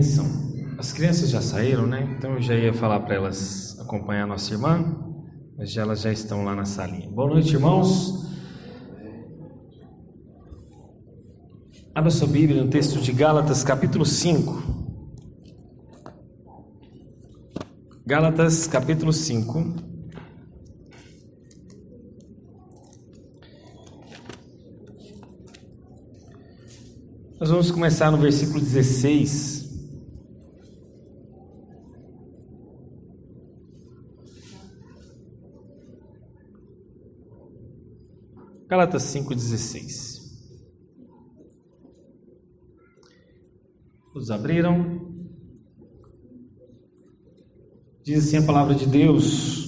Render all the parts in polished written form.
bênção. As crianças já saíram, né? Então eu já ia falar para elas acompanhar a nossa irmã, mas elas já estão lá na salinha. Boa noite, irmãos. Abra sua Bíblia no texto de Gálatas, capítulo 5. Gálatas, capítulo 5. Nós vamos começar no versículo 16. Gálatas 5:16. Os abriram. Diz assim a palavra de Deus: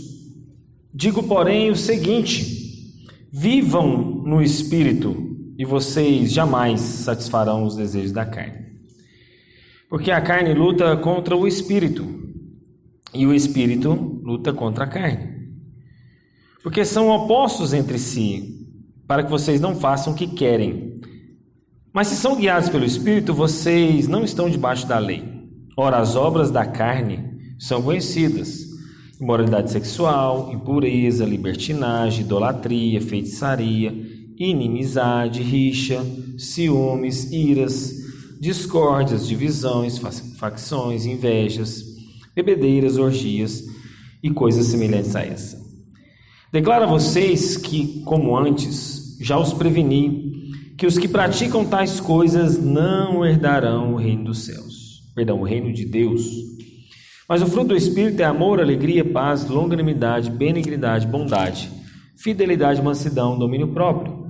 digo, porém, o seguinte: vivam no Espírito, e vocês jamais satisfarão os desejos da carne. Porque a carne luta contra o Espírito, e o Espírito luta contra a carne. Porque são opostos entre si, para que vocês não façam o que querem. Mas se são guiados pelo Espírito, vocês não estão debaixo da lei. Ora, as obras da carne são conhecidas: imoralidade sexual, impureza, libertinagem, idolatria, feitiçaria, inimizade, rixa, ciúmes, iras, discórdias, divisões, facções, invejas, bebedeiras, orgias e coisas semelhantes a essa. Declaro a vocês que, como antes, já os preveni, que os que praticam tais coisas não herdarão o reino dos céus. O reino de Deus. Mas o fruto do Espírito é amor, alegria, paz, longanimidade, benignidade, bondade, fidelidade, mansidão, domínio próprio.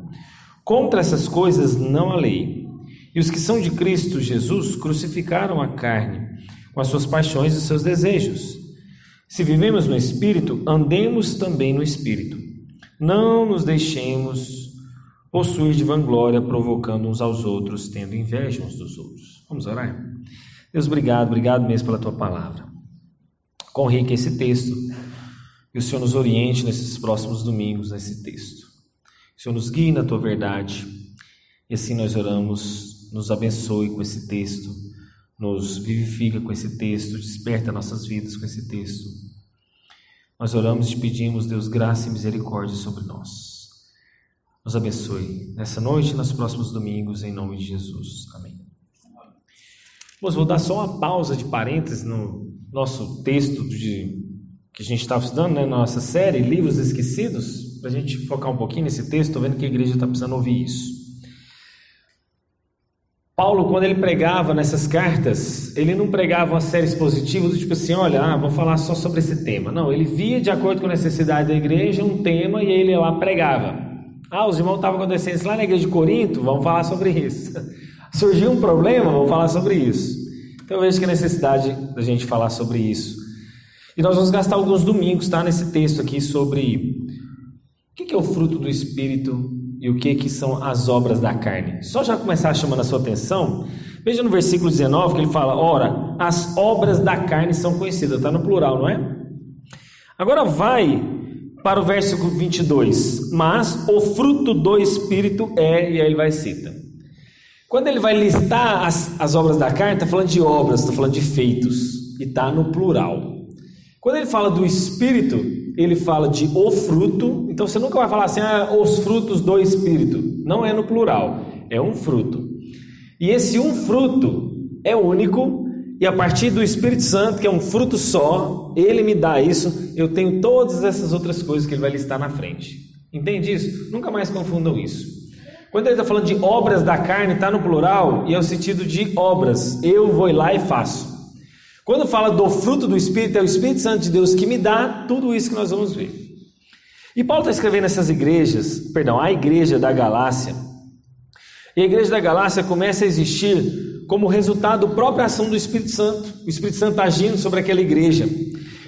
Contra essas coisas não há lei. E os que são de Cristo Jesus crucificaram a carne com as suas paixões e seus desejos. Se vivemos no Espírito, andemos também no Espírito. Não nos deixemos possuir de vanglória, provocando uns aos outros, tendo inveja uns dos outros. Vamos orar? Deus, obrigado mesmo pela Tua palavra. Quão rico é esse texto. Que o Senhor nos oriente nesses próximos domingos, nesse texto. Que o Senhor nos guie na Tua verdade. E assim nós oramos, nos abençoe com esse texto, nos vivifica com esse texto, desperta nossas vidas com esse texto. Nós oramos e te pedimos, Deus, graça e misericórdia sobre nós. Nos abençoe nessa noite e nos próximos domingos, em nome de Jesus. Amém. Vou dar só uma pausa de parênteses no nosso texto que a gente estava estudando, né, na nossa série Livros Esquecidos, para a gente focar um pouquinho nesse texto. Estou vendo que a igreja está precisando ouvir isso. Paulo, quando ele pregava nessas cartas, ele não pregava uma série expositiva do tipo assim, olha, vou falar só sobre esse tema. Não, ele via de acordo com a necessidade da igreja um tema e ele lá pregava. Os irmãos estavam acontecendo isso lá na igreja de Corinto, vamos falar sobre isso. Surgiu um problema, vamos falar sobre isso. Então eu vejo que a necessidade da gente falar sobre isso. E nós vamos gastar alguns domingos, tá, nesse texto aqui sobre o que é o fruto do Espírito e o que são as obras da carne. Só já começar chamando a sua atenção, veja no versículo 19 que ele fala, ora, as obras da carne são conhecidas, está no plural, não é? Agora vai para o versículo 22, mas o fruto do Espírito e aí ele vai citar. Quando ele vai listar as obras da carne, está falando de obras, está falando de feitos, e está no plural. Quando ele fala do Espírito, ele fala de o fruto, então você nunca vai falar assim, os frutos do Espírito. Não é no plural, é um fruto. E esse um fruto é único, e a partir do Espírito Santo, que é um fruto só, ele me dá isso, eu tenho todas essas outras coisas que ele vai listar na frente. Entende isso? Nunca mais confundam isso. Quando ele está falando de obras da carne, está no plural, e é o sentido de obras. Eu vou lá e faço. Quando fala do fruto do Espírito, é o Espírito Santo de Deus que me dá tudo isso que nós vamos ver. E Paulo está escrevendo essas igrejas, a igreja da Galácia. E a igreja da Galácia começa a existir como resultado da própria ação do Espírito Santo. O Espírito Santo agindo sobre aquela igreja.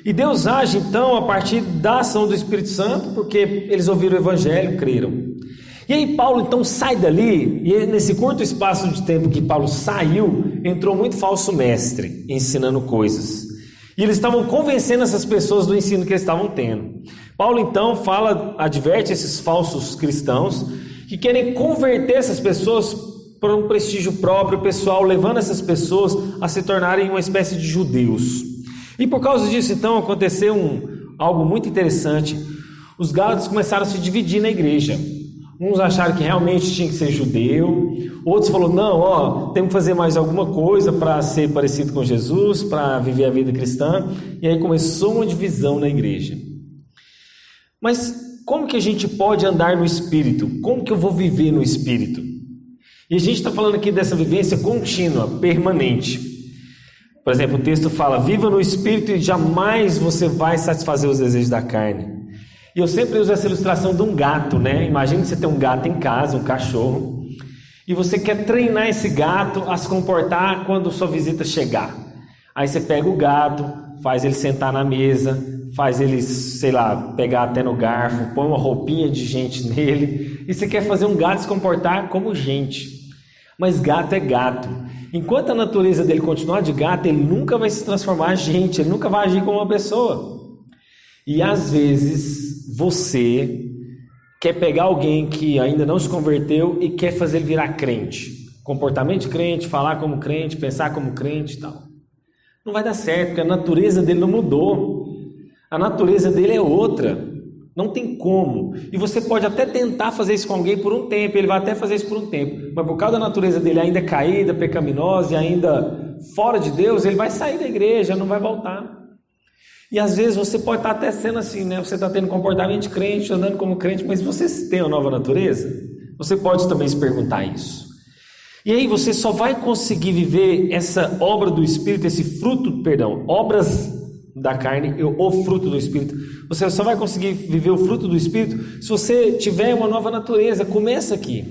E Deus age então a partir da ação do Espírito Santo, porque eles ouviram o Evangelho, creram. E aí Paulo então sai dali, e nesse curto espaço de tempo que Paulo saiu, entrou muito falso mestre, ensinando coisas. E eles estavam convencendo essas pessoas do ensino que eles estavam tendo. Paulo então adverte esses falsos cristãos, que querem converter essas pessoas por um prestígio próprio, pessoal, levando essas pessoas a se tornarem uma espécie de judeus. E por causa disso, então, aconteceu algo muito interessante. Os gálatas começaram a se dividir na igreja. Uns acharam que realmente tinha que ser judeu, outros falaram, não, temos que fazer mais alguma coisa para ser parecido com Jesus, para viver a vida cristã. E aí começou uma divisão na igreja. Mas como que a gente pode andar no Espírito? Como que eu vou viver no Espírito? E a gente está falando aqui dessa vivência contínua, permanente. Por exemplo, o texto fala, viva no Espírito e jamais você vai satisfazer os desejos da carne. E eu sempre uso essa ilustração de um gato, né? Imagina que você tem um gato em casa, um cachorro, e você quer treinar esse gato a se comportar quando sua visita chegar. Aí você pega o gato, faz ele sentar na mesa, faz ele, sei lá, pegar até no garfo, põe uma roupinha de gente nele, e você quer fazer um gato se comportar como gente. Mas gato é gato. Enquanto a natureza dele continuar de gato, ele nunca vai se transformar em gente, ele nunca vai agir como uma pessoa. E às vezes você quer pegar alguém que ainda não se converteu e quer fazer ele virar crente. Comportamento de crente, falar como crente, pensar como crente e tal. Não vai dar certo, porque a natureza dele não mudou. A natureza dele é outra. Não tem como. E você pode até tentar fazer isso com alguém por um tempo, ele vai até fazer isso por um tempo. Mas por causa da natureza dele ainda caída, pecaminosa e ainda fora de Deus, ele vai sair da igreja, não vai voltar. E às vezes você pode estar até sendo assim, né? Você está tendo comportamento de crente, andando como crente, mas você tem uma nova natureza? Você pode também se perguntar isso. E aí você só vai conseguir viver essa obra do Espírito, obras da carne, o fruto do Espírito. Você só vai conseguir viver o fruto do Espírito se você tiver uma nova natureza. Começa aqui.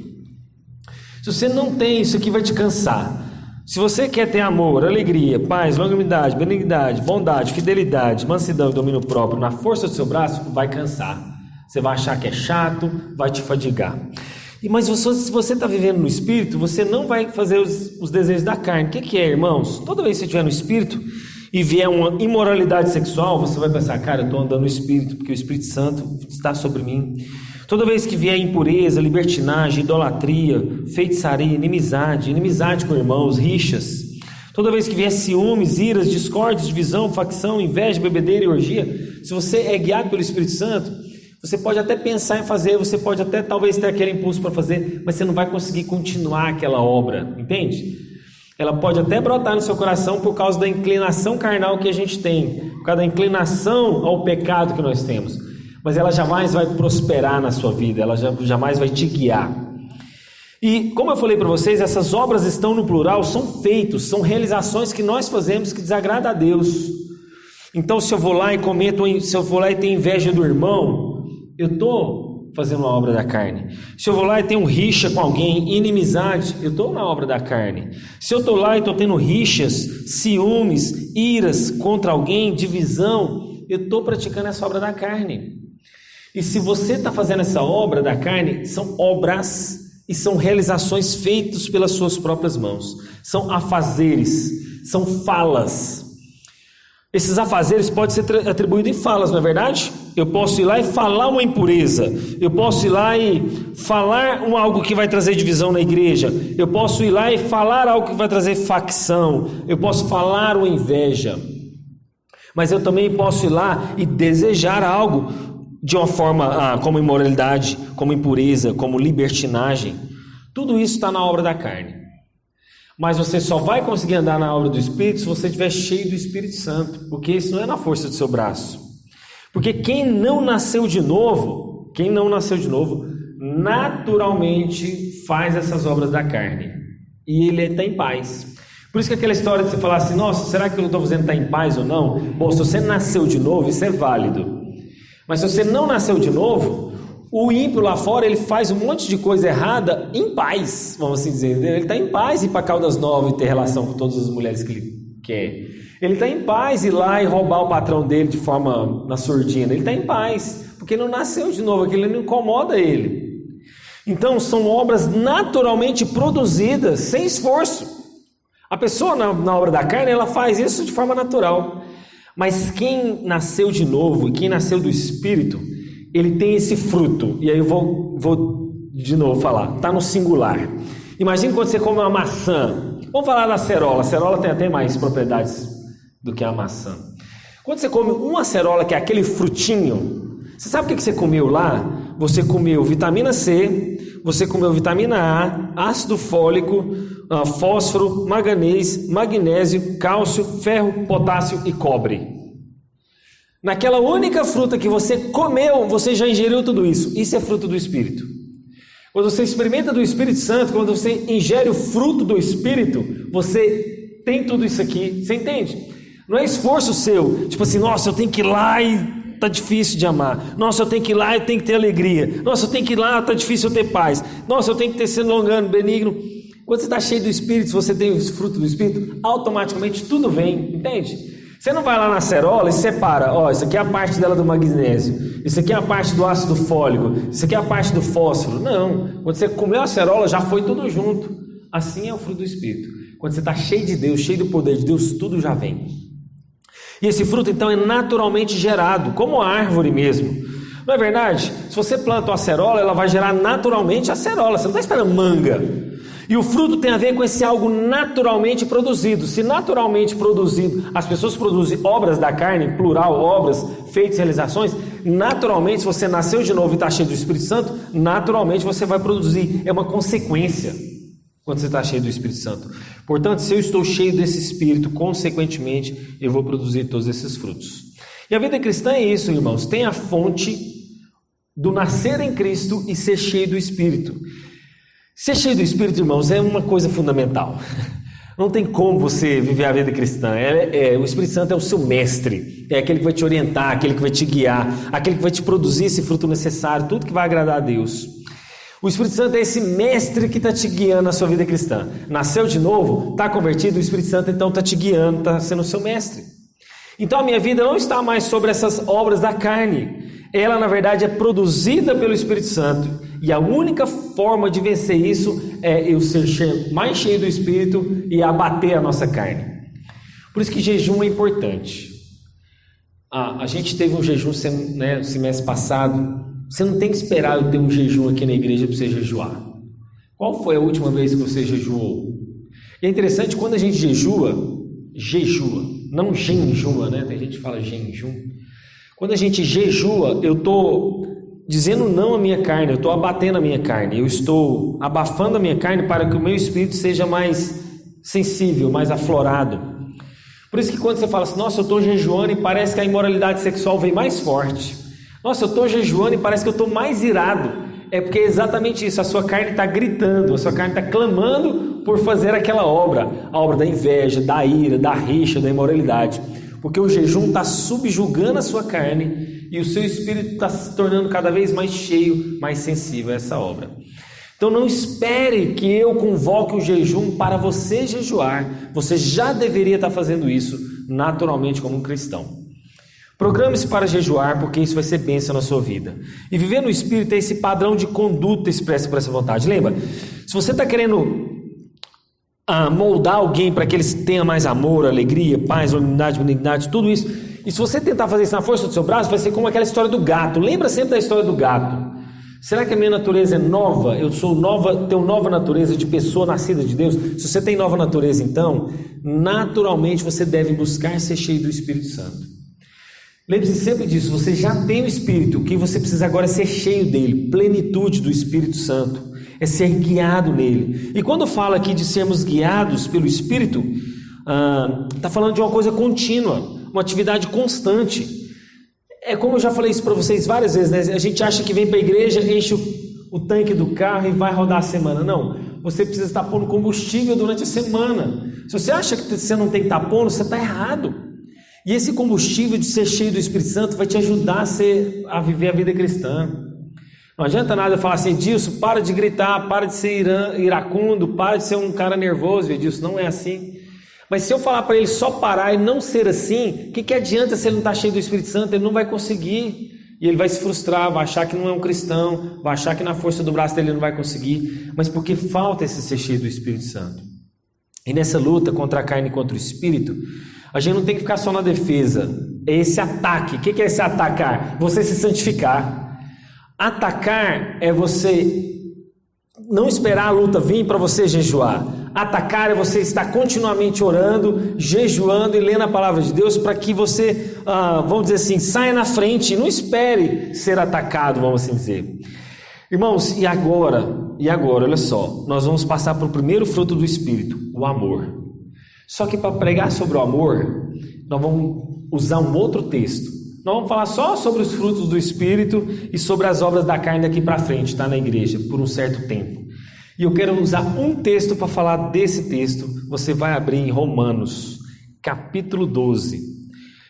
Se você não tem, isso aqui vai te cansar. Se você quer ter amor, alegria, paz, longanimidade, benignidade, bondade, fidelidade, mansidão e domínio próprio na força do seu braço, vai cansar. Você vai achar que é chato, vai te fadigar. Mas se você está vivendo no Espírito, você não vai fazer os desejos da carne. O que é, irmãos? Toda vez que você estiver no Espírito e vier uma imoralidade sexual, você vai pensar, cara, eu estou andando no Espírito, porque o Espírito Santo está sobre mim. Toda vez que vier impureza, libertinagem, idolatria, feitiçaria, inimizade com irmãos, rixas. Toda vez que vier ciúmes, iras, discórdias, divisão, facção, inveja, bebedeira e orgia. Se você é guiado pelo Espírito Santo, você pode até pensar em fazer, você pode até talvez ter aquele impulso para fazer, mas você não vai conseguir continuar aquela obra, entende? Ela pode até brotar no seu coração por causa da inclinação carnal que a gente tem, por causa da inclinação ao pecado que nós temos. Mas ela jamais vai prosperar na sua vida, ela jamais vai te guiar. E como eu falei para vocês, essas obras estão no plural, são feitos, são realizações que nós fazemos que desagradam a Deus. Então se eu vou lá e tenho inveja do irmão, eu estou fazendo uma obra da carne. Se eu vou lá e tenho rixa com alguém, inimizade, eu estou na obra da carne. Se eu estou lá e estou tendo rixas, ciúmes, iras contra alguém, divisão, eu estou praticando essa obra da carne. E se você está fazendo essa obra da carne, são obras e são realizações feitas pelas suas próprias mãos. São afazeres, são falas. Esses afazeres podem ser atribuídos em falas, não é verdade? Eu posso ir lá e falar uma impureza. Eu posso ir lá e falar algo que vai trazer divisão na igreja. Eu posso ir lá e falar algo que vai trazer facção. Eu posso falar uma inveja. Mas eu também posso ir lá e desejar algo de uma forma como imoralidade, como impureza, como libertinagem. Tudo isso está na obra da carne. Mas você só vai conseguir andar na obra do Espírito se você estiver cheio do Espírito Santo, porque isso não é na força do seu braço. Porque quem não nasceu de novo, naturalmente faz essas obras da carne. E ele está em paz. Por isso que aquela história de você falar assim, nossa, será que o que eu estou fazendo está em paz ou não? Bom, se você nasceu de novo, isso é válido. Mas se você não nasceu de novo, o ímpio lá fora, ele faz um monte de coisa errada em paz, vamos assim dizer. Ele está em paz ir para Caldas Novas e ter relação com todas as mulheres que ele quer. Ele está em paz ir lá e roubar o patrão dele de forma na surdina. Ele está em paz, porque ele não nasceu de novo, aquilo não incomoda ele. Então, são obras naturalmente produzidas, sem esforço. A pessoa na obra da carne, ela faz isso de forma natural. Mas quem nasceu de novo e quem nasceu do Espírito, ele tem esse fruto. E aí eu vou de novo falar, está no singular. Imagina quando você come uma maçã. Vamos falar da acerola. A acerola tem até mais propriedades do que a maçã. Quando você come uma acerola, que é aquele frutinho, você sabe o que você comeu lá? Você comeu vitamina C, você comeu vitamina A, ácido fólico, fósforo, manganês, magnésio, cálcio, ferro, potássio e cobre. Naquela única fruta que você comeu, você já ingeriu tudo isso. Isso é fruto do Espírito. Quando você experimenta do Espírito Santo, quando você ingere o fruto do Espírito, você tem tudo isso aqui. Você entende? Não é esforço seu, tipo assim, nossa, eu tenho que ir lá e tá difícil de amar. Nossa, eu tenho que ir lá e tenho que ter alegria. Nossa, eu tenho que ir lá, tá difícil eu ter paz. Nossa, eu tenho que ter sido longano, benigno. Quando você está cheio do Espírito, se você tem o fruto do Espírito, automaticamente tudo vem, entende? Você não vai lá na acerola e separa, ó, isso aqui é a parte dela do magnésio, isso aqui é a parte do ácido fólico, isso aqui é a parte do fósforo. Não, quando você comeu a acerola já foi tudo junto. Assim é o fruto do Espírito. Quando você está cheio de Deus, cheio do poder de Deus, tudo já vem. E esse fruto então é naturalmente gerado, como a árvore mesmo. Não é verdade? Se você planta uma acerola, ela vai gerar naturalmente acerola, você não está esperando manga. E o fruto tem a ver com esse algo naturalmente produzido. Se naturalmente produzido, as pessoas produzem obras da carne, plural, obras, feitos, realizações, naturalmente, se você nasceu de novo e está cheio do Espírito Santo, naturalmente você vai produzir. É uma consequência quando você está cheio do Espírito Santo. Portanto, se eu estou cheio desse Espírito, consequentemente, eu vou produzir todos esses frutos. E a vida cristã é isso, irmãos. Tem a fonte do nascer em Cristo e ser cheio do Espírito. Ser cheio do Espírito, irmãos, é uma coisa fundamental. Não tem como você viver a vida cristã. O Espírito Santo é o seu mestre. É aquele que vai te orientar, aquele que vai te guiar, aquele que vai te produzir esse fruto necessário, tudo que vai agradar a Deus. O Espírito Santo é esse mestre que está te guiando na sua vida cristã. Nasceu de novo, está convertido, o Espírito Santo então está te guiando, está sendo o seu mestre. Então a minha vida não está mais sobre essas obras da carne. Ela, na verdade, é produzida pelo Espírito Santo. E a única forma de vencer isso é eu ser mais cheio do Espírito e abater a nossa carne. Por isso que jejum é importante. A gente teve um jejum semestre passado. Você não tem que esperar eu ter um jejum aqui na igreja para você jejuar. Qual foi a última vez que você jejuou? E é interessante, quando a gente jejua, não jejua, né? Tem gente que fala jejum. Quando a gente jejua, eu estou dizendo não à minha carne, eu estou abatendo a minha carne, eu estou abafando a minha carne para que o meu espírito seja mais sensível, mais aflorado. Por isso que quando você fala assim, nossa, eu estou jejuando e parece que a imoralidade sexual vem mais forte. Nossa, eu estou jejuando e parece que eu estou mais irado. É porque é exatamente isso, a sua carne está gritando, a sua carne está clamando por fazer aquela obra, a obra da inveja, da ira, da rixa, da imoralidade. Porque o jejum está subjugando a sua carne e o seu espírito está se tornando cada vez mais cheio, mais sensível a essa obra. Então não espere que eu convoque o jejum para você jejuar. Você já deveria estar fazendo isso naturalmente como um cristão. Programe-se para jejuar, porque isso vai ser bênção na sua vida. E viver no Espírito é esse padrão de conduta expresso por essa vontade. Lembra? Se você está querendo moldar alguém para que eles tenham mais amor, alegria, paz, unidade, benignidade, tudo isso, e se você tentar fazer isso na força do seu braço, vai ser como aquela história do gato. Lembra sempre da história do gato. Será que a minha natureza é nova? Eu sou nova, tenho nova natureza de pessoa nascida de Deus? Se você tem nova natureza, então, naturalmente você deve buscar ser cheio do Espírito Santo. Lembre-se sempre disso, você já tem o Espírito, o que você precisa agora é ser cheio dele, plenitude do Espírito Santo, é ser guiado nele. E quando fala aqui de sermos guiados pelo Espírito, está falando de uma coisa contínua, uma atividade constante. É como eu já falei isso para vocês várias vezes, né? A gente acha que vem para a igreja, enche o tanque do carro e vai rodar a semana. Não, você precisa estar pondo combustível durante a semana. Se você acha que você não tem que estar pondo, você está errado. E esse combustível de ser cheio do Espírito Santo vai te ajudar a viver a vida cristã. Não adianta nada eu falar assim, Edilson, para de gritar, para de ser iracundo, para de ser um cara nervoso, Edilson, não é assim. Mas se eu falar para ele só parar e não ser assim, o que adianta se ele não está cheio do Espírito Santo? Ele não vai conseguir. E ele vai se frustrar, vai achar que não é um cristão, vai achar que na força do braço dele ele não vai conseguir. Mas porque falta esse ser cheio do Espírito Santo. E nessa luta contra a carne e contra o Espírito, a gente não tem que ficar só na defesa. É esse ataque. O que é esse atacar? Você se santificar. Atacar é você não esperar a luta vir para você jejuar. Atacar é você estar continuamente orando, jejuando e lendo a palavra de Deus para que você, vamos dizer assim, saia na frente e não espere ser atacado, vamos assim dizer. Irmãos, e agora, olha só, nós vamos passar para o primeiro fruto do Espírito, o amor. Só que para pregar sobre o amor, nós vamos usar um outro texto. Nós vamos falar só sobre os frutos do Espírito e sobre as obras da carne daqui para frente, tá, na igreja, por um certo tempo. E eu quero usar um texto para falar desse texto. Você vai abrir em Romanos, capítulo 12.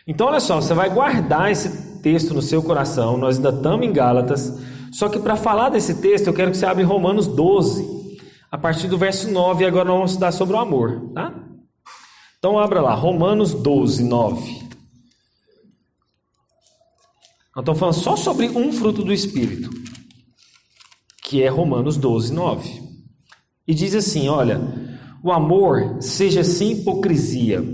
Então, olha só, você vai guardar esse texto no seu coração. Nós ainda estamos em Gálatas. Só que para falar desse texto, eu quero que você abra em Romanos 12, a partir do verso 9. E agora nós vamos estudar sobre o amor, tá? Então, abra lá, Romanos 12, 9. Nós estamos falando só sobre um fruto do Espírito, que é Romanos 12, 9. E diz assim, olha, o amor seja sem hipocrisia.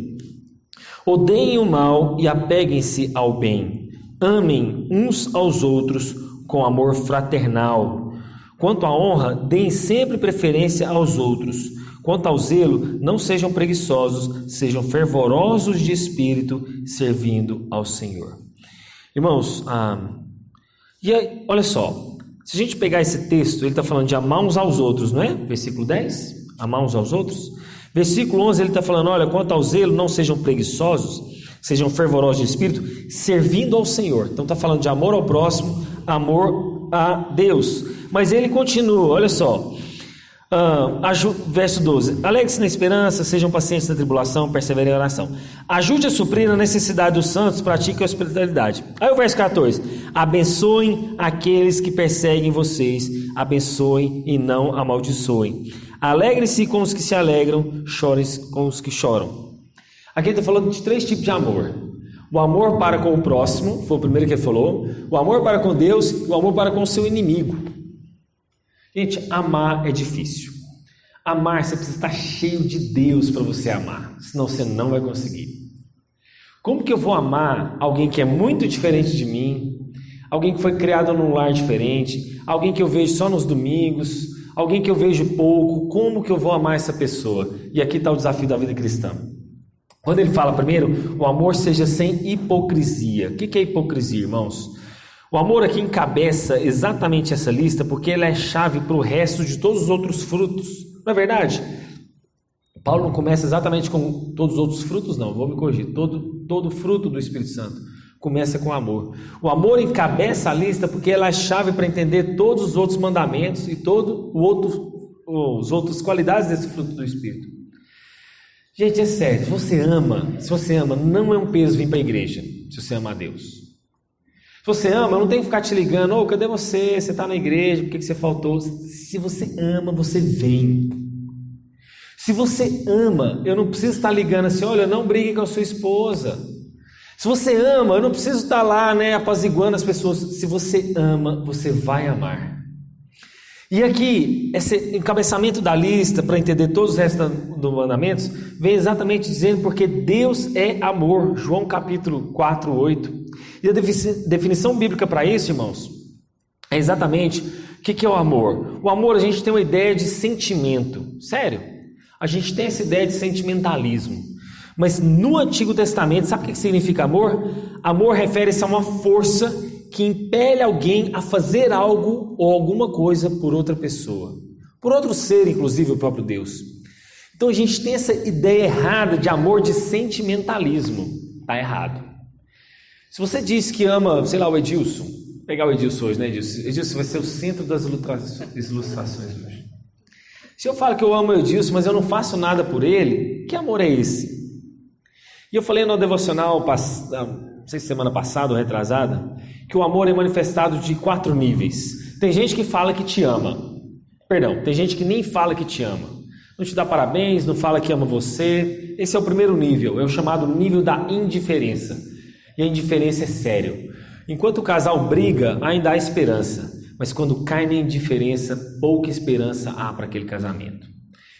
Odeiem o mal e apeguem-se ao bem. Amem uns aos outros com amor fraternal. Quanto à honra, deem sempre preferência aos outros. Quanto ao zelo, não sejam preguiçosos, sejam fervorosos de espírito, servindo ao Senhor. Irmãos, e aí, olha só, se a gente pegar esse texto, ele está falando de amar uns aos outros, não é? Versículo 10, amar uns aos outros. Versículo 11, ele está falando, olha, quanto ao zelo, não sejam preguiçosos, sejam fervorosos de espírito, servindo ao Senhor. Então está falando de amor ao próximo, amor a Deus. Mas ele continua, olha só, verso 12, alegre-se na esperança, sejam pacientes na tribulação, perseverem em oração. Ajude a suprir a necessidade dos santos, pratique a hospitalidade. Aí o verso 14, abençoem aqueles que perseguem vocês, abençoem e não amaldiçoem. Alegrem-se com os que se alegram, chorem com os que choram. Aqui ele está falando de 3 tipos de amor. O amor para com o próximo, foi o primeiro que ele falou. O amor para com Deus e o amor para com o seu inimigo. Gente, amar é difícil. Amar, você precisa estar cheio de Deus para você amar, senão você não vai conseguir. Como que eu vou amar alguém que é muito diferente de mim, alguém que foi criado num lar diferente, alguém que eu vejo só nos domingos, alguém que eu vejo pouco? Como que eu vou amar essa pessoa? E aqui está o desafio da vida cristã. Quando ele fala primeiro, o amor seja sem hipocrisia. O que é hipocrisia, irmãos? O amor aqui encabeça exatamente essa lista porque ele é chave para o resto de todos os outros frutos. Não é verdade? Paulo não começa exatamente com todos os outros frutos, não. Vou me corrigir. Todo fruto do Espírito Santo começa com amor. O amor encabeça a lista porque ela é chave para entender todos os outros mandamentos e as outras qualidades desse fruto do Espírito. Gente, é sério. Se você ama, não é um peso vir para a igreja, se você ama a Deus. Se você ama, eu não tenho que ficar te ligando, ô, cadê você? Você está na igreja, por que você faltou? Se você ama, você vem. Se você ama, eu não preciso estar ligando assim, olha, não brigue com a sua esposa. Se você ama, eu não preciso estar lá, apaziguando as pessoas. Se você ama, você vai amar. E aqui, esse encabeçamento da lista, para entender todos os restos dos mandamentos, vem exatamente dizendo porque Deus é amor. João capítulo 4, 8. E a definição bíblica para isso, irmãos, é exatamente o que é o amor. O amor, a gente tem uma ideia de sentimento. Sério, a gente tem essa ideia de sentimentalismo. Mas no Antigo Testamento, sabe o que significa amor? Amor refere-se a uma força que impele alguém a fazer algo ou alguma coisa por outra pessoa. Por outro ser, inclusive o próprio Deus. Então a gente tem essa ideia errada de amor de sentimentalismo. Está errado. Se você diz que ama, sei lá, o Edilson, vou pegar o Edilson hoje, né, Edilson? Edilson vai ser o centro das ilustrações hoje. Se eu falo que eu amo o Edilson, mas eu não faço nada por ele, que amor é esse? E eu falei no devocional, não sei se semana passada ou retrasada, que o amor é manifestado de 4 níveis. Tem gente que fala que te ama. Perdão, tem gente que nem fala que te ama. Não te dá parabéns, não fala que ama você. Esse é o primeiro nível, é o chamado nível da indiferença. E a indiferença é sério. Enquanto o casal briga, ainda há esperança. Mas quando cai na indiferença, pouca esperança há para aquele casamento.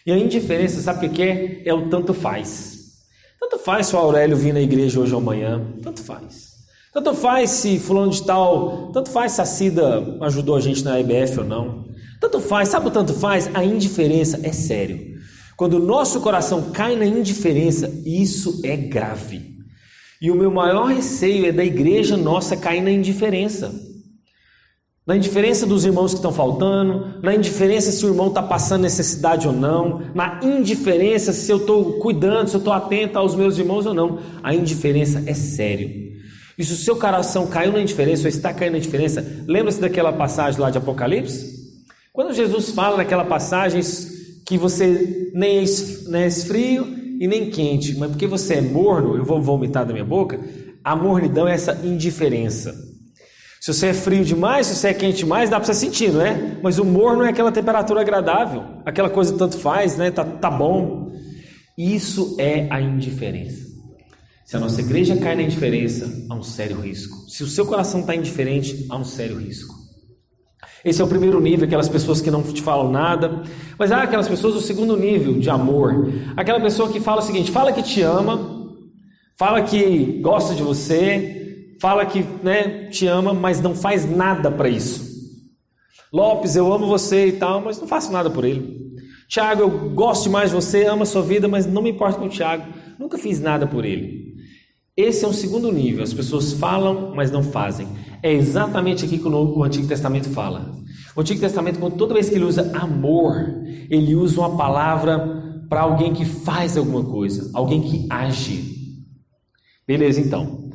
E a indiferença, sabe o que é? É o tanto faz. Tanto faz se o Aurélio vir na igreja hoje ou amanhã. Tanto faz. Tanto faz se fulano de tal... Tanto faz se a Cida ajudou a gente na IBF ou não. Tanto faz, sabe o tanto faz? A indiferença é sério. Quando o nosso coração cai na indiferença, isso é grave. E o meu maior receio é da igreja nossa cair na indiferença. Na indiferença dos irmãos que estão faltando, na indiferença se o irmão está passando necessidade ou não, na indiferença se eu estou cuidando, se eu estou atento aos meus irmãos ou não. A indiferença é sério. E se o seu coração caiu na indiferença ou está caindo na indiferença, lembra-se daquela passagem lá de Apocalipse? Quando Jesus fala naquela passagem que você nem é frio e nem quente, mas porque você é morno, eu vou vomitar da minha boca, a mornidão é essa indiferença. Se você é frio demais, se você é quente demais, dá para você sentir, não é? Mas o morno é aquela temperatura agradável, aquela coisa que tanto faz, né? Tá bom. Isso é a indiferença. Se a nossa igreja cai na indiferença, há um sério risco. Se o seu coração está indiferente, há um sério risco. Esse é o primeiro nível, aquelas pessoas que não te falam nada. Mas há aquelas pessoas do segundo nível de amor. Aquela pessoa que fala o seguinte, fala que te ama, fala que gosta de você, fala que te ama, mas não faz nada para isso. Lopes, eu amo você e tal, mas não faço nada por ele. Tiago, eu gosto demais de você, amo a sua vida, mas não me importo com o Tiago. Nunca fiz nada por ele. Esse é um segundo nível. As pessoas falam, mas não fazem. É exatamente aqui que o Antigo Testamento fala. O Antigo Testamento, toda vez que ele usa amor, ele usa uma palavra para alguém que faz alguma coisa, alguém que age. Beleza, então.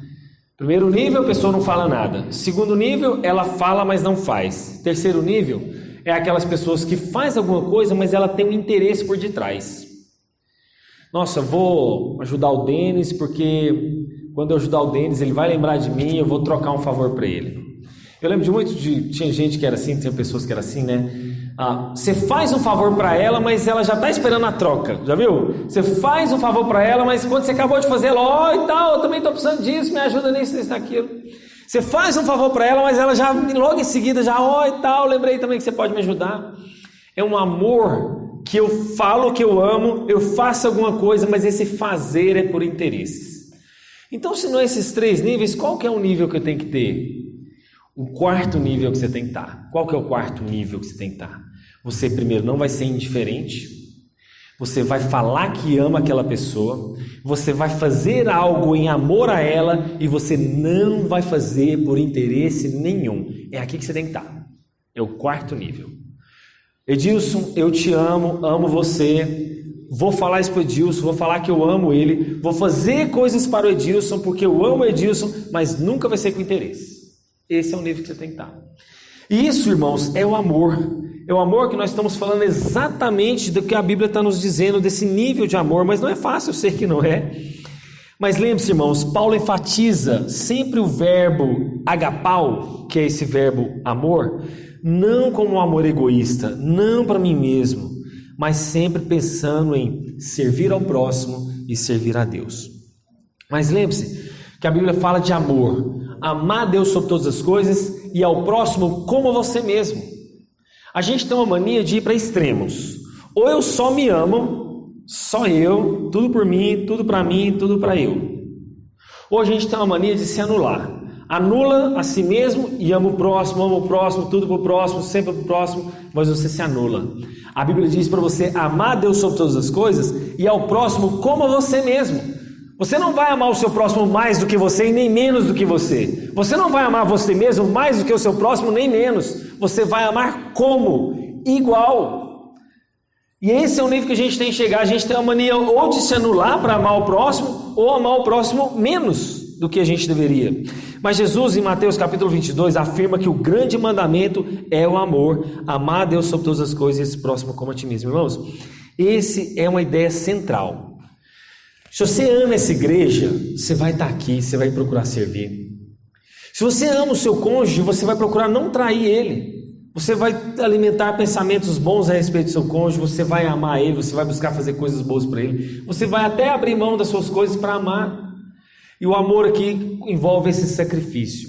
Primeiro nível, a pessoa não fala nada. Segundo nível, ela fala, mas não faz. Terceiro nível, é aquelas pessoas que fazem alguma coisa, mas ela tem um interesse por detrás. Nossa, vou ajudar o Denis, porque quando eu ajudar o Denis, ele vai lembrar de mim, eu vou trocar um favor para ele. Eu lembro tinha gente que era assim, tinha pessoas que eram assim, né? Você faz um favor para ela, mas ela já está esperando a troca, já viu? Você faz um favor para ela, mas quando você acabou de fazer, ela, e tal, eu também estou precisando disso, me ajuda nisso, naquilo. Você faz um favor para ela, mas ela já, logo em seguida, já, e tal, lembrei também que você pode me ajudar. É um amor que eu falo que eu amo, eu faço alguma coisa, mas esse fazer é por interesses. Então, se não é esses três níveis, qual que é o nível que eu tenho que ter? O quarto nível que você tem que estar. Qual que é o quarto nível que você tem que estar? Você primeiro não vai ser indiferente, você vai falar que ama aquela pessoa, você vai fazer algo em amor a ela e você não vai fazer por interesse nenhum. É aqui que você tem que estar. É o quarto nível. Edilson, eu te amo, amo você, vou falar isso para o Edilson, vou falar que eu amo ele, vou fazer coisas para o Edilson porque eu amo o Edilson, mas nunca vai ser com interesse. Esse é o nível que você tem que estar. E isso, irmãos, é o amor. É o amor que nós estamos falando exatamente do que a Bíblia está nos dizendo, desse nível de amor, mas não é fácil, eu sei que não é. Mas lembre-se, irmãos, Paulo enfatiza sempre o verbo agapau, que é esse verbo amor, não como um amor egoísta, não para mim mesmo, mas sempre pensando em servir ao próximo e servir a Deus. Mas lembre-se que a Bíblia fala de amor, amar a Deus sobre todas as coisas e ao próximo como você mesmo. A gente tem uma mania de ir para extremos. Ou eu só me amo, só eu, tudo por mim, tudo para mim, tudo para eu. Ou a gente tem uma mania de se anular. Anula a si mesmo e ama o próximo, tudo para o próximo, sempre para o próximo, mas você se anula. A Bíblia diz para você amar a Deus sobre todas as coisas e ao próximo como a você mesmo. Você não vai amar o seu próximo mais do que você e nem menos do que você. Você não vai amar você mesmo mais do que o seu próximo, nem menos. Você vai amar como? Igual. E esse é o nível que a gente tem que chegar. A gente tem a mania ou de se anular para amar o próximo, ou amar o próximo menos do que a gente deveria. Mas Jesus, em Mateus capítulo 22, afirma que o grande mandamento é o amor. Amar a Deus sobre todas as coisas e esse próximo como a ti mesmo. Irmãos, esse é uma ideia central. Se você ama essa igreja, você vai estar aqui, você vai procurar servir. Se você ama o seu cônjuge, você vai procurar não trair ele. Você vai alimentar pensamentos bons a respeito do seu cônjuge, você vai amar ele, você vai buscar fazer coisas boas para ele. Você vai até abrir mão das suas coisas para amar. E o amor aqui envolve esse sacrifício.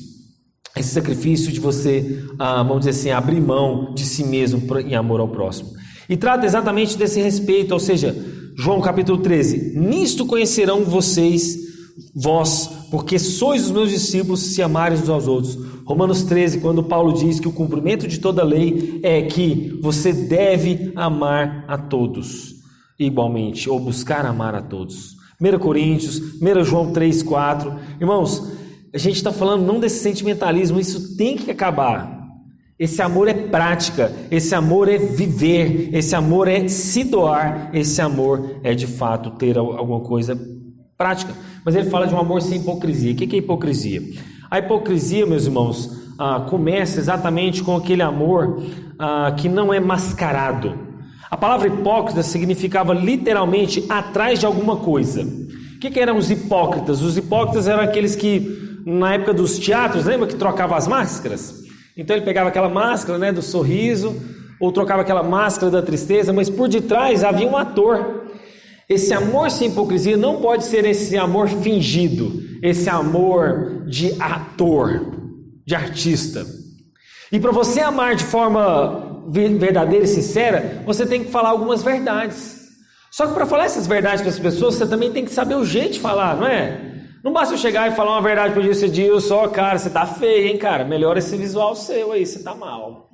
Esse sacrifício de você, vamos dizer assim, abrir mão de si mesmo em amor ao próximo. E trata exatamente desse respeito, ou seja, João capítulo 13, nisto conhecerão vós porque sois os meus discípulos se amarem uns aos outros. Romanos 13, quando Paulo diz que o cumprimento de toda a lei é que você deve amar a todos igualmente, ou buscar amar a todos. 1 Coríntios, 1 João 3, 4. Irmãos, a gente está falando não desse sentimentalismo, isso tem que acabar. Esse amor é prática, esse amor é viver, esse amor é se doar, esse amor é de fato ter alguma coisa prática. Mas ele fala de um amor sem hipocrisia. O que é hipocrisia? A hipocrisia, meus irmãos, começa exatamente com aquele amor que não é mascarado. A palavra hipócrita significava literalmente atrás de alguma coisa. O que eram os hipócritas? Os hipócritas eram aqueles que, na época dos teatros, lembra que trocavam as máscaras? Então ele pegava aquela máscara, né, do sorriso, ou trocava aquela máscara da tristeza, mas por detrás havia um ator. Esse amor sem hipocrisia não pode ser esse amor fingido, esse amor de ator, de artista. E para você amar de forma verdadeira e sincera, você tem que falar algumas verdades. Só que para falar essas verdades para as pessoas, você também tem que saber o jeito de falar, não é? Não basta eu chegar e falar uma verdade para o Edilson, cara, você tá feio, hein, cara, melhora esse visual seu aí, você tá mal.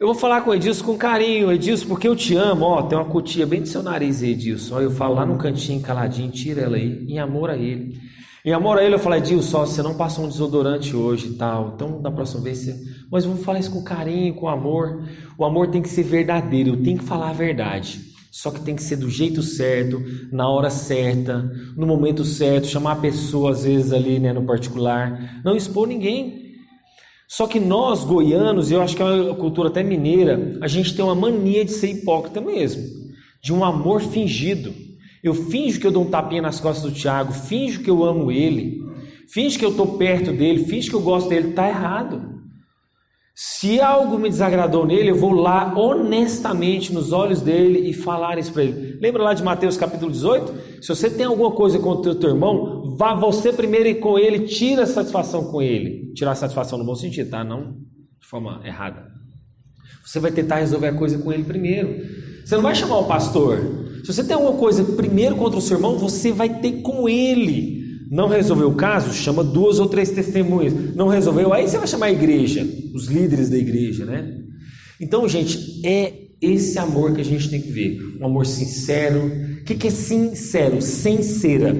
Eu vou falar com o Edilson com carinho, Edilson, porque eu te amo, ó, tem uma cutia bem do seu nariz aí, Edilson, ó, eu falo lá no cantinho, caladinho, tira ela aí, em amor a ele. Em amor a ele eu falo, Edilson, ó, você não passou um desodorante hoje e tal, então da próxima vez você... Mas eu vou falar isso com carinho, com amor. O amor tem que ser verdadeiro, eu tenho que falar a verdade. Só que tem que ser do jeito certo, na hora certa, no momento certo, chamar a pessoa às vezes ali, né, no particular, não expor ninguém. Só que nós, goianos, eu acho que é uma cultura até mineira, a gente tem uma mania de ser hipócrita mesmo, de um amor fingido. Eu finjo que eu dou um tapinha nas costas do Tiago, finjo que eu amo ele, finjo que eu estou perto dele, finjo que eu gosto dele, está errado. Se algo me desagradou nele, eu vou lá honestamente nos olhos dele e falar isso para ele. Lembra lá de Mateus capítulo 18? Se você tem alguma coisa contra o teu irmão, vá você primeiro e com ele, tira a satisfação com ele. Tirar a satisfação no bom sentido, tá? Não de forma errada. Você vai tentar resolver a coisa com ele primeiro. Você não vai chamar o pastor. Se você tem alguma coisa primeiro contra o seu irmão, você vai ter com ele. Não resolveu o caso? Chama 2 ou 3 testemunhas. Não resolveu? Aí você vai chamar a igreja, os líderes da igreja, né? Então, gente, é esse amor que a gente tem que ver. Um amor sincero. O que é sincero? Sem cera.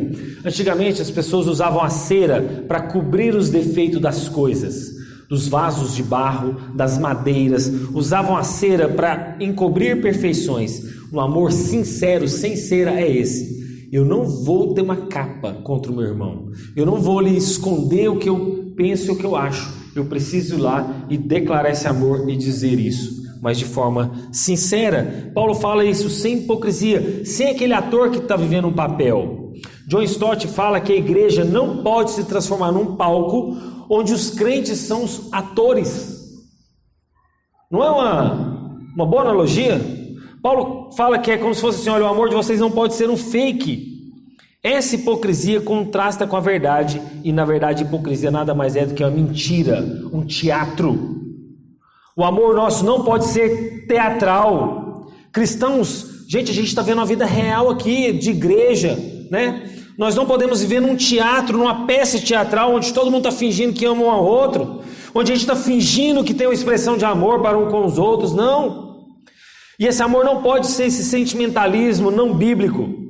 Antigamente as pessoas usavam a cera para cobrir os defeitos das coisas, dos vasos de barro, das madeiras. Usavam a cera para encobrir perfeições. Um amor sincero, sem cera é esse. Eu não vou ter uma capa contra o meu irmão. Eu não vou lhe esconder o que eu penso e o que eu acho. Eu preciso ir lá e declarar esse amor e dizer isso, mas de forma sincera. Paulo fala isso sem hipocrisia, sem aquele ator que está vivendo um papel. John Stott fala que a igreja não pode se transformar num palco onde os crentes são os atores. Não é uma boa analogia? Paulo fala que é como se fosse assim, olha, o amor de vocês não pode ser um fake. Essa hipocrisia contrasta com a verdade, e na verdade a hipocrisia nada mais é do que uma mentira, um teatro. O amor nosso não pode ser teatral. Cristãos, gente, a gente está vendo a vida real aqui, de igreja, né? Nós não podemos viver num teatro, numa peça teatral, onde todo mundo está fingindo que ama um ao outro, onde a gente está fingindo que tem uma expressão de amor para um com os outros, não. E esse amor não pode ser esse sentimentalismo não bíblico.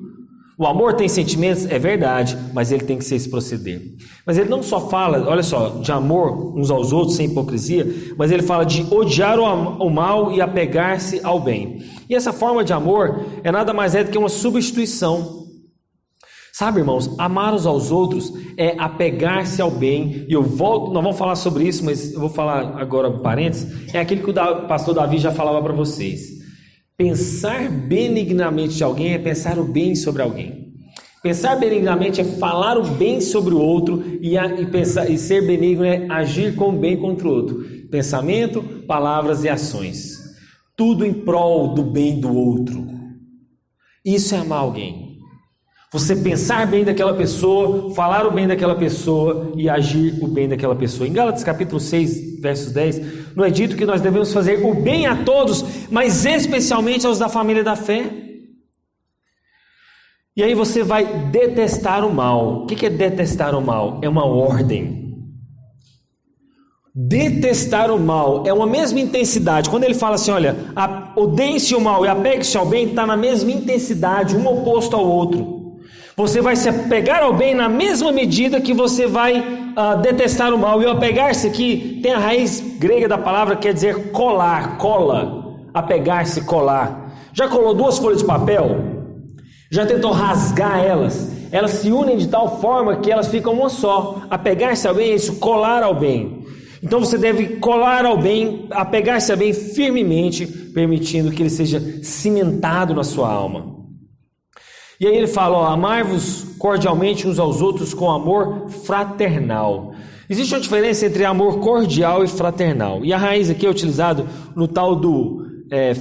O amor tem sentimentos, é verdade, mas ele tem que ser esse proceder. Mas ele não só fala, olha só, de amor uns aos outros, sem hipocrisia, mas ele fala de odiar o mal e apegar-se ao bem. E essa forma de amor é nada mais do que uma substituição. Sabe, irmãos, amar uns aos outros é apegar-se ao bem. E eu volto, nós vamos falar sobre isso, mas eu vou falar agora um parênteses. É aquilo que o pastor Davi já falava para vocês. Pensar benignamente de alguém é pensar o bem sobre alguém. Pensar benignamente é falar o bem sobre o outro, e ser benigno é agir com o bem contra o outro. Pensamento, palavras e ações. Tudo em prol do bem do outro. Isso é amar alguém. Você pensar bem daquela pessoa, falar o bem daquela pessoa e agir o bem daquela pessoa. Em Gálatas capítulo 6, versos 10, não é dito que nós devemos fazer o bem a todos, mas especialmente aos da família da fé. E aí você vai detestar o mal. O que é detestar o mal? É uma ordem. Detestar o mal é uma mesma intensidade. Quando ele fala assim, olha, odeie-se o mal e apegue-se ao bem, está na mesma intensidade, um oposto ao outro. Você vai se apegar ao bem na mesma medida que você vai detestar o mal. E o apegar-se aqui tem a raiz grega da palavra que quer dizer colar, cola, apegar-se, colar. Já colou 2 folhas de papel? Já tentou rasgar elas? Elas se unem de tal forma que elas ficam uma só. Apegar-se ao bem é isso, colar ao bem. Então você deve colar ao bem, apegar-se ao bem firmemente, permitindo que ele seja cimentado na sua alma. E aí ele fala, ó, amai-vos cordialmente uns aos outros com amor fraternal. Existe uma diferença entre amor cordial e fraternal. E a raiz aqui é utilizado no tal do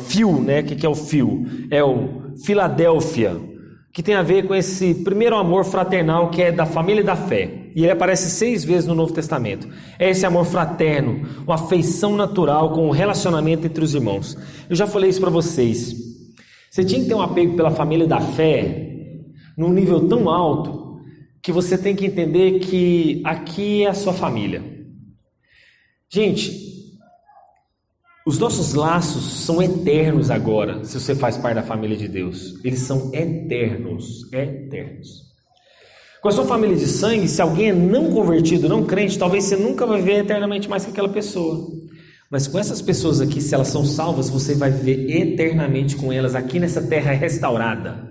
fio, né? O que é o fio? É o Filadélfia, que tem a ver com esse primeiro amor fraternal que é da família da fé. E ele aparece 6 vezes no Novo Testamento. É esse amor fraterno, uma afeição natural com o relacionamento entre os irmãos. Eu já falei isso para vocês. Você tinha que ter um apego pela família da fé num nível tão alto que você tem que entender que aqui é a sua família. Gente, os nossos laços são eternos agora, se você faz parte da família de Deus. Eles são eternos, eternos. Com a sua família de sangue, se alguém é não convertido, não crente, talvez você nunca vai ver eternamente mais que aquela pessoa. Mas com essas pessoas aqui, se elas são salvas, você vai viver eternamente com elas aqui nessa terra restaurada.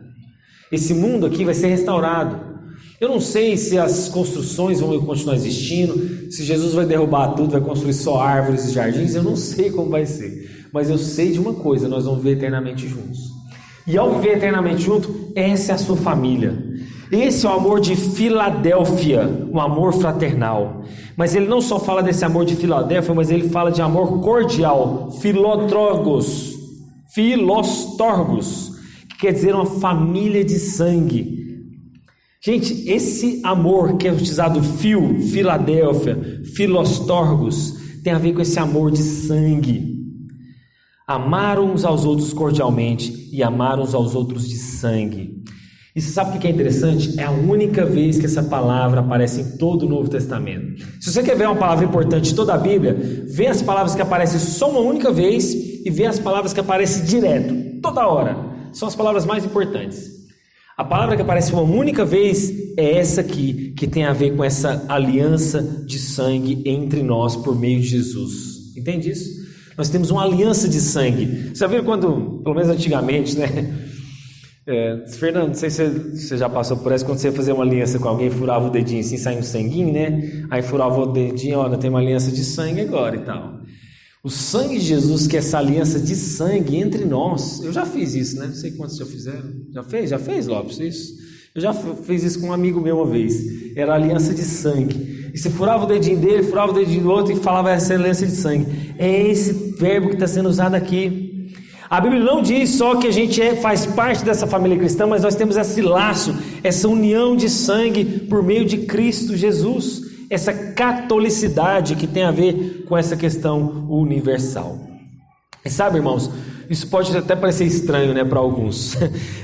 Esse mundo aqui vai ser restaurado. Eu não sei se as construções vão continuar existindo, se Jesus vai derrubar tudo, vai construir só árvores e jardins, eu não sei como vai ser. Mas eu sei de uma coisa, nós vamos viver eternamente juntos. E ao viver eternamente junto, essa é a sua família. Esse é o amor de Filadélfia, um amor fraternal. Mas ele não só fala desse amor de Filadélfia, mas ele fala de amor cordial, filotrógos, filostorgos, que quer dizer uma família de sangue. Gente, esse amor que é utilizado fio, Filadélfia, filostorgos, tem a ver com esse amor de sangue. Amar uns aos outros cordialmente e amar uns aos outros de sangue. E você sabe o que é interessante? É a única vez que essa palavra aparece em todo o Novo Testamento. Se você quer ver uma palavra importante em toda a Bíblia, vê as palavras que aparecem só uma única vez e vê as palavras que aparecem direto, toda hora. São as palavras mais importantes. A palavra que aparece uma única vez é essa aqui, que tem a ver com essa aliança de sangue entre nós por meio de Jesus. Entende isso? Nós temos uma aliança de sangue. Você já viu quando, pelo menos antigamente, né? Fernando, não sei se você já passou por essa, quando você ia fazer uma aliança com alguém, furava o dedinho assim, saia um sanguinho, né? Aí furava o dedinho, olha, tem uma aliança de sangue agora e tal. O sangue de Jesus, que é essa aliança de sangue entre nós, eu já fiz isso, né? Não sei quantos já fizeram. Já fez? Já fez, Lopes, isso? Eu já fiz isso com um amigo meu uma vez. Era a aliança de sangue. E você furava o dedinho dele, furava o dedinho do outro e falava essa aliança de sangue. É esse verbo que está sendo usado aqui. A Bíblia não diz só que a gente faz parte dessa família cristã, mas nós temos esse laço, essa união de sangue por meio de Cristo Jesus, essa catolicidade que tem a ver com essa questão universal. E sabe, irmãos, isso pode até parecer estranho, né, para alguns,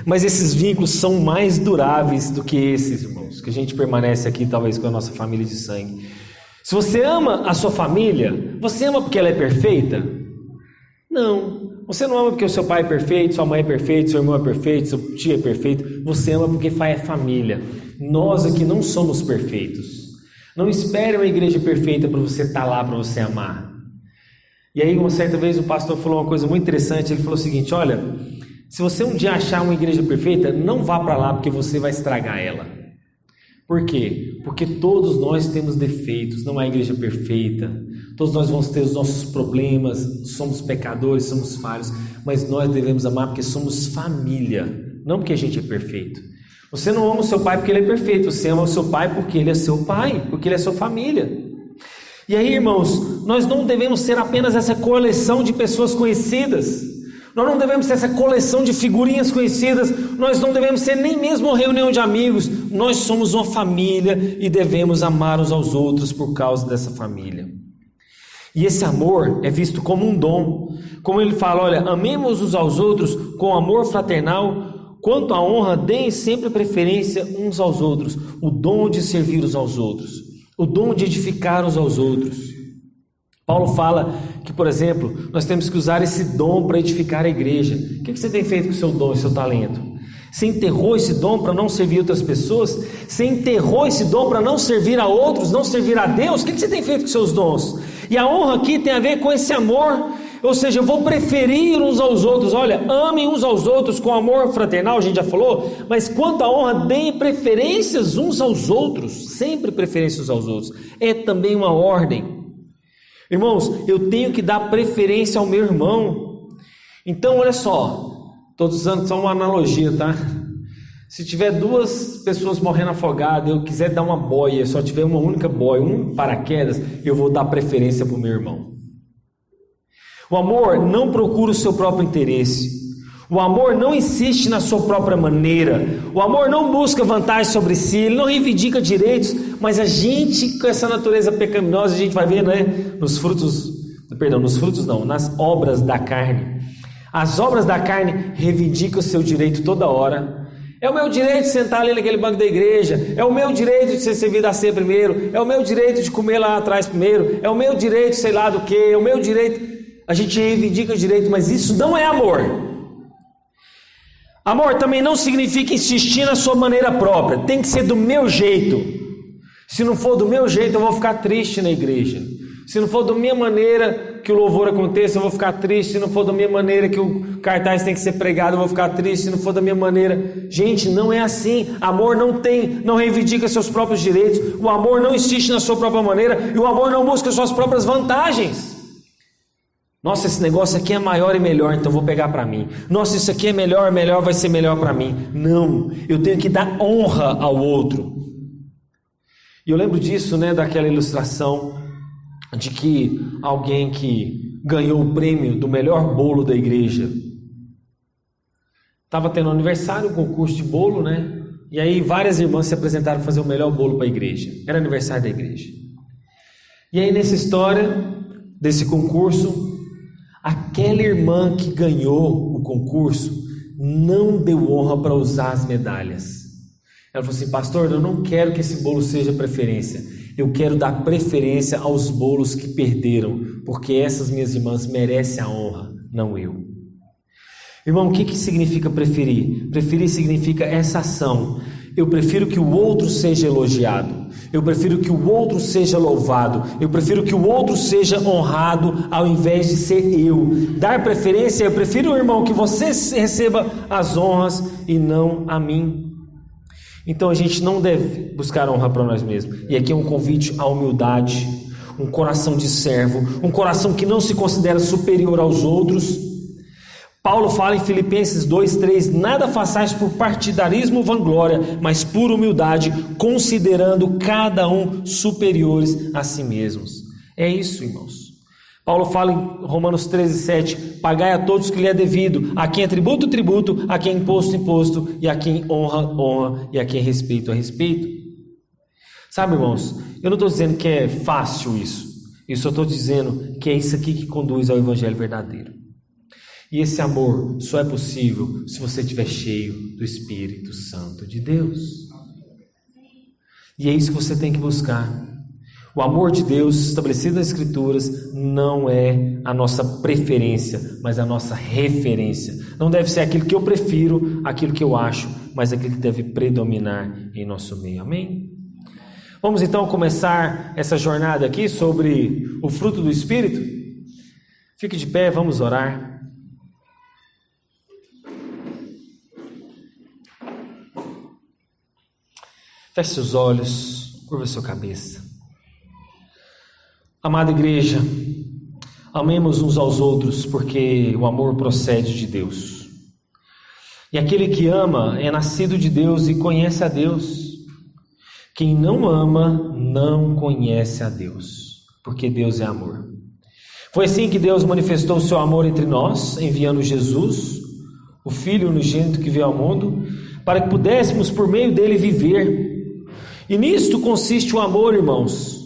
mas esses vínculos são mais duráveis do que esses, irmãos, que a gente permanece aqui talvez com a nossa família de sangue. Se você ama a sua família, você ama porque ela é perfeita? Não. Você não ama porque o seu pai é perfeito, sua mãe é perfeita, seu irmão é perfeito, seu tio é perfeito. Você ama porque é família. Nós aqui não somos perfeitos. Não espere uma igreja perfeita para você estar lá, para você amar. E aí, uma certa vez, o pastor falou uma coisa muito interessante. Ele falou o seguinte: olha, se você um dia achar uma igreja perfeita, não vá para lá porque você vai estragar ela. Por quê? Porque todos nós temos defeitos, não há igreja perfeita. Todos nós vamos ter os nossos problemas, somos pecadores, somos falhos, mas nós devemos amar porque somos família, não porque a gente é perfeito. Você não ama o seu pai porque ele é perfeito, você ama o seu pai porque ele é seu pai, porque ele é sua família. E aí, irmãos, nós não devemos ser apenas essa coleção de pessoas conhecidas, nós não devemos ser essa coleção de figurinhas conhecidas, nós não devemos ser nem mesmo uma reunião de amigos, nós somos uma família e devemos amar uns aos outros por causa dessa família. E esse amor é visto como um dom, como ele fala, olha, amemos uns aos outros com amor fraternal, Quanto à honra, deem sempre preferência uns aos outros, o dom de servir uns aos outros, o dom de edificar uns aos outros. Paulo fala que, por exemplo, nós temos que usar esse dom para edificar a igreja. O que você tem feito com o seu dom e seu talento? Você enterrou esse dom para não servir outras pessoas? Você enterrou esse dom para não servir a outros, não servir a Deus? O que você tem feito com seus dons? E a honra aqui tem a ver com esse amor, ou seja, eu vou preferir uns aos outros. Olha, amem uns aos outros com amor fraternal, a gente já falou, mas quanto à honra, deem preferências uns aos outros, sempre preferências aos outros. É também uma ordem. Irmãos, eu tenho que dar preferência ao meu irmão. Então, olha só, estou usando só uma analogia, tá? Se tiver duas pessoas morrendo afogadas, eu quiser dar uma boia, só tiver uma única boia, um paraquedas, eu vou dar preferência para o meu irmão. O amor não procura o seu próprio interesse. O amor não insiste na sua própria maneira. O amor não busca vantagem sobre si, ele não reivindica direitos, mas a gente, com essa natureza pecaminosa, a gente vai ver, né, nas obras da carne. As obras da carne reivindicam o seu direito toda hora. É o meu direito de sentar ali naquele banco da igreja, é o meu direito de ser servido a ceia primeiro, é o meu direito de comer lá atrás primeiro, é o meu direito sei lá do que, é o meu direito. A gente reivindica o direito, mas isso não é amor. Amor também não significa insistir na sua maneira própria, tem que ser do meu jeito. Se não for do meu jeito, eu vou ficar triste na igreja. Se não for da minha maneira que o louvor aconteça, eu vou ficar triste. Se não for da minha maneira que o cartaz tem que ser pregado, eu vou ficar triste. Se não for da minha maneira... Gente, não é assim. Amor não reivindica seus próprios direitos. O amor não insiste na sua própria maneira. E o amor não busca suas próprias vantagens. Nossa, esse negócio aqui é maior e melhor, então vou pegar para mim. Nossa, isso aqui é melhor, vai ser melhor para mim. Não, eu tenho que dar honra ao outro. E eu lembro disso, né, daquela ilustração de que alguém que ganhou o prêmio do melhor bolo da igreja estava tendo aniversário, um concurso de bolo, né? E aí várias irmãs se apresentaram para fazer o melhor bolo para a igreja. Era aniversário da igreja. E aí nessa história desse concurso, aquela irmã que ganhou o concurso não deu honra para usar as medalhas. Ela falou assim: pastor, eu não quero que esse bolo seja preferência. Eu quero dar preferência aos bolos que perderam, porque essas minhas irmãs merecem a honra, não eu. Irmão, o que significa preferir? Preferir significa essa ação. Eu prefiro que o outro seja elogiado. Eu prefiro que o outro seja louvado. Eu prefiro que o outro seja honrado ao invés de ser eu. Dar preferência, eu prefiro, irmão, que você receba as honras e não a mim. Então a gente não deve buscar honra para nós mesmos. E aqui é um convite à humildade, um coração de servo, um coração que não se considera superior aos outros. Paulo fala em Filipenses 2:3: nada façais por partidarismo ou vanglória, mas por humildade, considerando cada um superiores a si mesmos. É isso, irmãos. Paulo fala em Romanos 13:7: pagai a todos que lhe é devido, a quem é tributo, tributo, a quem é imposto, imposto, e a quem honra, honra, e a quem é respeito, a respeito. Sabe, irmãos, eu não estou dizendo que é fácil isso. Eu só estou dizendo que é isso aqui que conduz ao evangelho verdadeiro. E esse amor só é possível se você estiver cheio do Espírito Santo de Deus. E é isso que você tem que buscar. O amor de Deus estabelecido nas Escrituras não é a nossa preferência, mas a nossa referência. Não deve ser aquilo que eu prefiro, aquilo que eu acho, mas aquilo que deve predominar em nosso meio. Amém? Vamos então começar essa jornada aqui sobre o fruto do Espírito? Fique de pé, vamos orar. Feche seus olhos, curva sua cabeça. Amada igreja, amemos uns aos outros, porque o amor procede de Deus. E aquele que ama é nascido de Deus e conhece a Deus. Quem não ama não conhece a Deus, porque Deus é amor. Foi assim que Deus manifestou o seu amor entre nós, enviando Jesus, o Filho unigênito que veio ao mundo, para que pudéssemos por meio dele viver. E nisto consiste o amor, irmãos.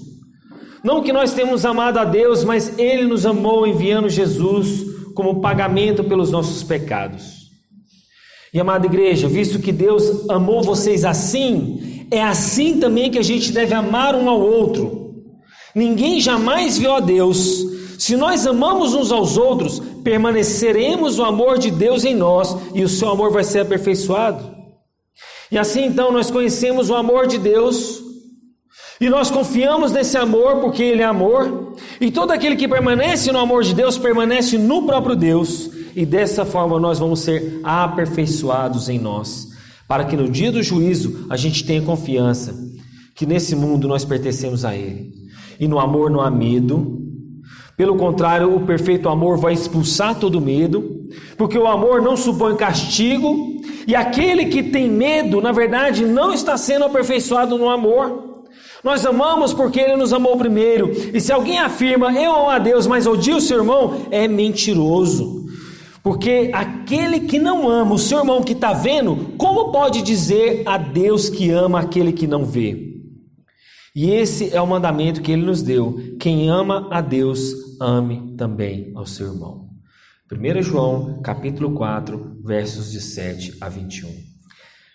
Não que nós tenhamos amado a Deus, mas Ele nos amou enviando Jesus como pagamento pelos nossos pecados. E amada igreja, visto que Deus amou vocês assim, é assim também que a gente deve amar um ao outro. Ninguém jamais viu a Deus. Se nós amamos uns aos outros, permaneceremos o amor de Deus em nós e o seu amor vai ser aperfeiçoado. E assim então nós conhecemos o amor de Deus e nós confiamos nesse amor porque Ele é amor. E todo aquele que permanece no amor de Deus permanece no próprio Deus. E dessa forma nós vamos ser aperfeiçoados em nós, para que no dia do juízo a gente tenha confiança que nesse mundo nós pertencemos a Ele. E no amor não há medo. Pelo contrário, o perfeito amor vai expulsar todo medo, porque o amor não supõe castigo, e aquele que tem medo, na verdade, não está sendo aperfeiçoado no amor. Nós amamos porque Ele nos amou primeiro, e se alguém afirma, eu amo a Deus, mas odia o seu irmão, é mentiroso. Porque aquele que não ama o seu irmão que está vendo, como pode dizer a Deus que ama aquele que não vê? E esse é o mandamento que Ele nos deu: quem ama a Deus, ame também ao seu irmão. 1 João, capítulo 4, versos de 7 a 21.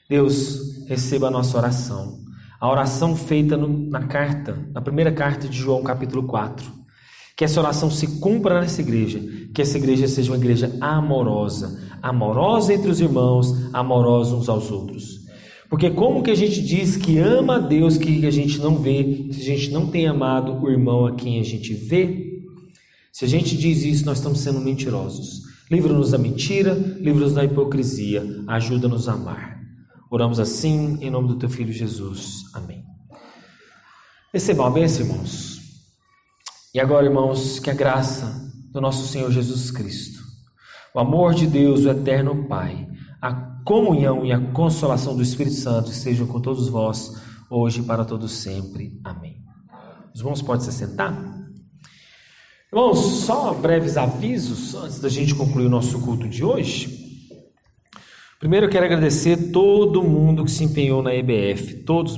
Deus, receba a nossa oração. A oração feita na primeira carta de João, capítulo 4. Que essa oração se cumpra nessa igreja. Que essa igreja seja uma igreja amorosa. Amorosa entre os irmãos, amorosa uns aos outros. Porque como que a gente diz que ama a Deus que a gente não vê, se a gente não tem amado o irmão a quem a gente vê? Se a gente diz isso, nós estamos sendo mentirosos. Livra-nos da mentira, livra-nos da hipocrisia, ajuda-nos a amar. Oramos assim, em nome do Teu Filho Jesus. Amém. Recebam a bênção, irmãos. E agora, irmãos, que a graça do nosso Senhor Jesus Cristo, o amor de Deus, o eterno Pai, a comunhão e a consolação do Espírito Santo estejam com todos vós, hoje e para todos sempre. Amém. Os irmãos podem se sentar? Irmãos, só breves avisos antes da gente concluir o nosso culto de hoje. Primeiro eu quero agradecer todo mundo que se empenhou na EBF, todos